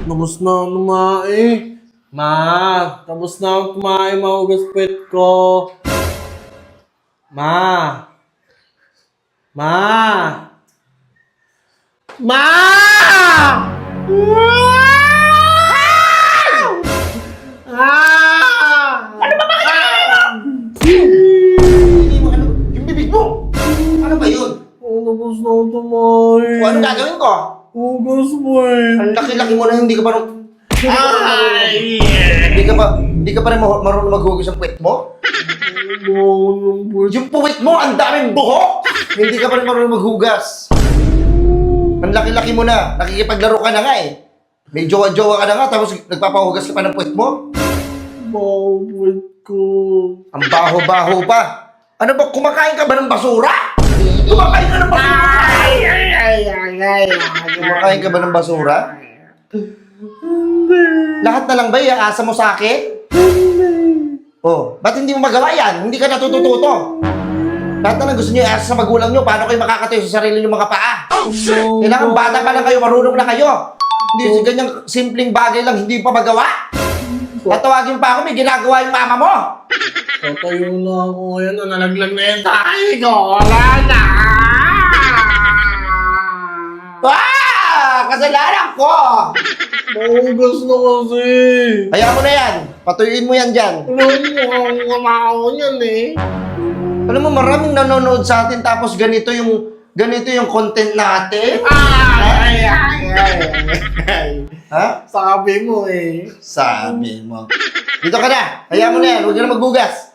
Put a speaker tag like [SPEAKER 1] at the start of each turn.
[SPEAKER 1] Tapos na ako kumain. Ma, tapos na ako kumain, mahugas puwet ko. Ma. Ma. Ma! Ah!
[SPEAKER 2] Ano ba Hindi mo ano, yung bibig mo. Ano ba yun?
[SPEAKER 1] Tapos na ako kumain.
[SPEAKER 2] O ano gagawin ko?
[SPEAKER 1] Hugas mo eh.
[SPEAKER 2] Ang laki-laki mo na hindi ka pa
[SPEAKER 1] Ay!
[SPEAKER 2] hindi ka pa rin marunong maghugas ng puwet mo?
[SPEAKER 1] Bawal ng puwet.
[SPEAKER 2] Yung puwet mo, ang daming buhok! Hindi ka pa rin marunong maghugas. Ang laki-laki mo na. Nakikipaglaro ka na nga eh. May jowa-jowa ka na nga, tapos nagpapahugas ka pa ng puwet mo?
[SPEAKER 1] Bawal puwet ko.
[SPEAKER 2] Ang baho-baho pa. Ano ba, kumakain ka ba ng basura? Kumakain ka ng basura? Kumakain ka ba ng basura?
[SPEAKER 1] Hindi.
[SPEAKER 2] Lahat na lang ba iaasa mo sa akin? Oh, ba't hindi mo magawa yan? Hindi ka natututo. Lahat na lang gusto niyo iasa sa magulang niyo. Paano kayo makakatayo sa sarili niyo mga paa? Kailangan bata pa lang kayo, marunong na kayo. Hindi ganyang simpleng bagay lang, hindi pa magawa. Tatawagin pa ako, may ginagawa yung mama mo.
[SPEAKER 1] Tatayo na ako ngayon. Nalaglag na yung tayo ko. Wala na.
[SPEAKER 2] Kasalanan ko!
[SPEAKER 1] Mahugas na kasi.
[SPEAKER 2] Kaya mo na yan. Patuyuin mo yan dyan.
[SPEAKER 1] Mukhang kumakaw niyan eh.
[SPEAKER 2] Alam mo, maraming nanonood sa atin tapos ganito yung content natin.
[SPEAKER 1] Ay!
[SPEAKER 2] Ha?
[SPEAKER 1] Sabi mo eh.
[SPEAKER 2] Sabi mo. Dito ka na. Kaya mo na yan. Huwag ka na magbugas.